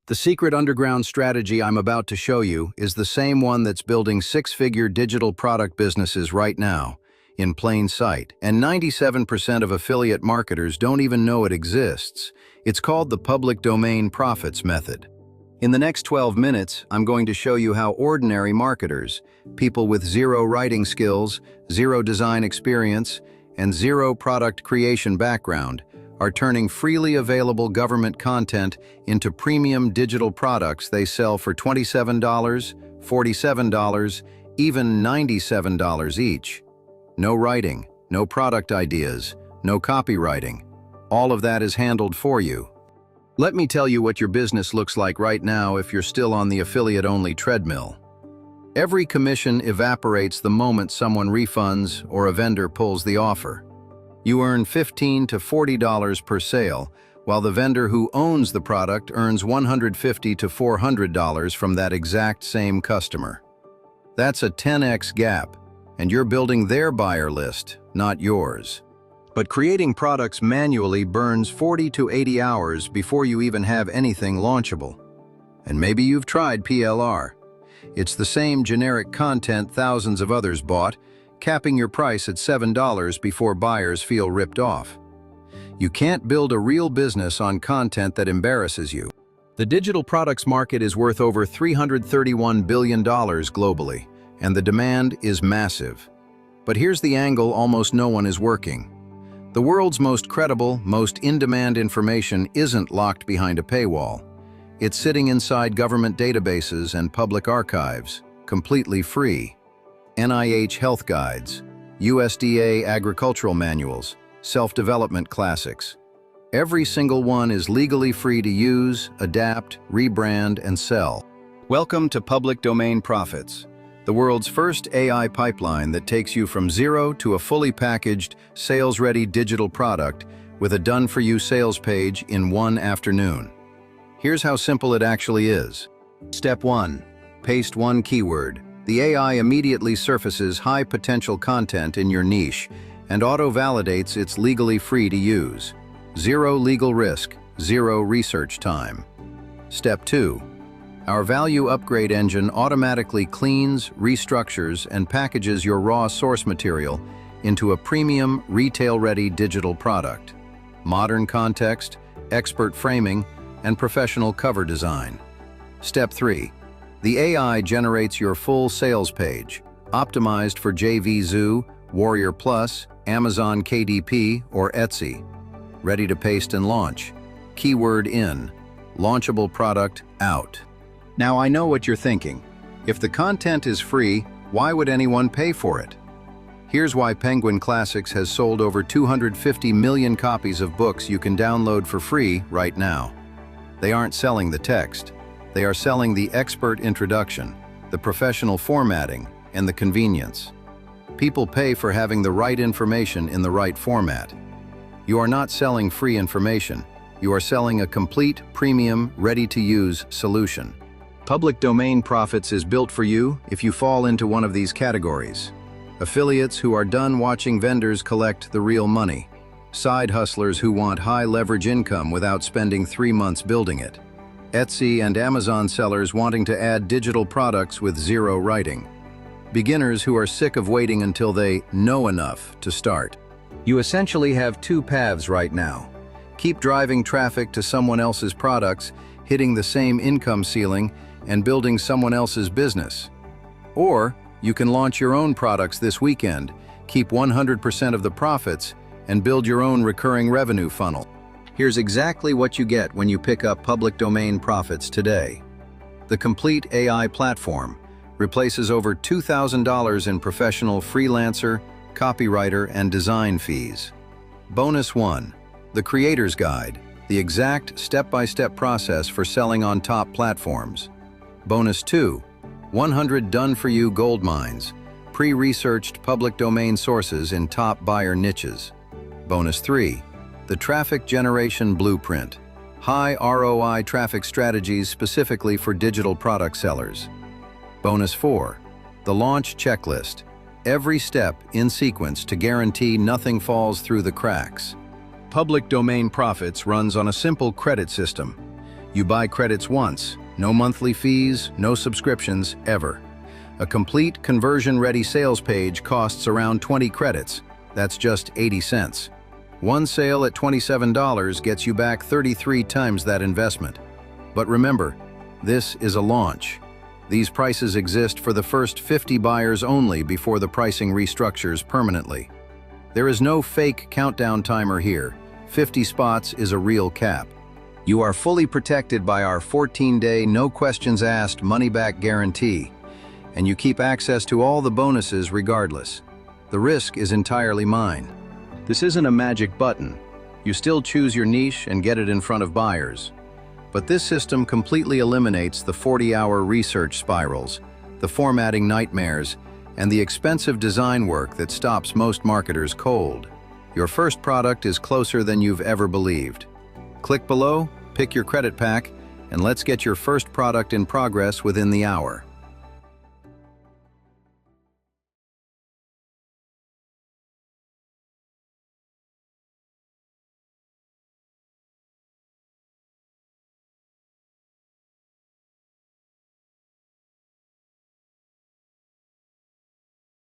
The secret underground strategy I'm about to show you is the same one that's building six-figure digital product businesses right now, in plain sight, and 97% of affiliate marketers don't even know it exists. It's called the public domain profits method. In the next 12 minutes, I'm going to show you how ordinary marketers, people with zero writing skills, zero design experience, and zero product creation background, are turning freely available government content into premium digital products they sell for $27, $47, even $97 each. No writing, no product ideas, no copywriting. All of that is handled for you. Let me tell you what your business looks like right now if you're still on the affiliate-only treadmill. Every commission evaporates the moment someone refunds or a vendor pulls the offer. You earn $15 to $40 per sale, while the vendor who owns the product earns $150 to $400 from that exact same customer. That's a 10x gap, and you're building their buyer list, not yours. But creating products manually burns 40 to 80 hours before you even have anything launchable. And maybe you've tried PLR. It's the same generic content thousands of others bought, capping your price at $7 before buyers feel ripped off. You can't build a real business on content that embarrasses you. The digital products market is worth over $331 billion globally, and the demand is massive. But here's the angle almost no one is working. The world's most credible, most in-demand information isn't locked behind a paywall. It's sitting inside government databases and public archives, completely free. NIH health guides, USDA agricultural manuals, self-development classics. Every single one is legally free to use, adapt, rebrand, and sell. Welcome to Public Domain Profits, the world's first AI pipeline that takes you from zero to a fully packaged, sales-ready digital product with a done-for-you sales page in one afternoon. Here's how simple it actually is. Step 1. Paste one keyword. The AI immediately surfaces high-potential content in your niche and auto-validates it's legally free to use. Zero legal risk, zero research time. Step 2. Our value upgrade engine automatically cleans, restructures, and packages your raw source material into a premium, retail-ready digital product. Modern context, expert framing, and professional cover design. Step 3. The AI generates your full sales page, optimized for JVZoo, Warrior Plus, Amazon KDP, or Etsy. Ready to paste and launch. Keyword in. Launchable product out. Now I know what you're thinking. If the content is free, why would anyone pay for it? Here's why Penguin Classics has sold over 250 million copies of books you can download for free right now. They aren't selling the text. They are selling the expert introduction, the professional formatting, and the convenience. People pay for having the right information in the right format. You are not selling free information. You are selling a complete, premium, ready-to-use solution. Public Domain Profits is built for you if you fall into one of these categories. Affiliates who are done watching vendors collect the real money. Side hustlers who want high-leverage income without spending 3 months building it. Etsy and Amazon sellers wanting to add digital products with zero writing. Beginners who are sick of waiting until they know enough to start. You essentially have two paths right now. Keep driving traffic to someone else's products, hitting the same income ceiling, and building someone else's business. Or you can launch your own products this weekend, keep 100% of the profits, and build your own recurring revenue funnel. Here's exactly what you get when you pick up Public Domain Profits today. The complete AI platform replaces over $2,000 in professional freelancer, copywriter, and design fees. Bonus 1. The Creator's Guide, the exact step-by-step process for selling on top platforms. Bonus 2. 100 done-for-you gold mines, pre-researched public domain sources in top buyer niches. Bonus 3. The Traffic Generation Blueprint, high ROI traffic strategies specifically for digital product sellers. Bonus 4. The Launch Checklist, every step in sequence to guarantee nothing falls through the cracks. Public Domain Profits runs on a simple credit system. You buy credits once, no monthly fees, no subscriptions, ever. A complete conversion-ready sales page costs around 20 credits. That's just 80 cents. One sale at $27 gets you back 33 times that investment. But remember, this is a launch. These prices exist for the first 50 buyers only before the pricing restructures permanently. There is no fake countdown timer here. 50 spots is a real cap. You are fully protected by our 14-day, no-questions-asked money-back guarantee, and you keep access to all the bonuses regardless. The risk is entirely mine. This isn't a magic button. You still choose your niche and get it in front of buyers. But this system completely eliminates the 40-hour research spirals, the formatting nightmares, and the expensive design work that stops most marketers cold. Your first product is closer than you've ever believed. Click below, pick your credit pack, and let's get your first product in progress within the hour.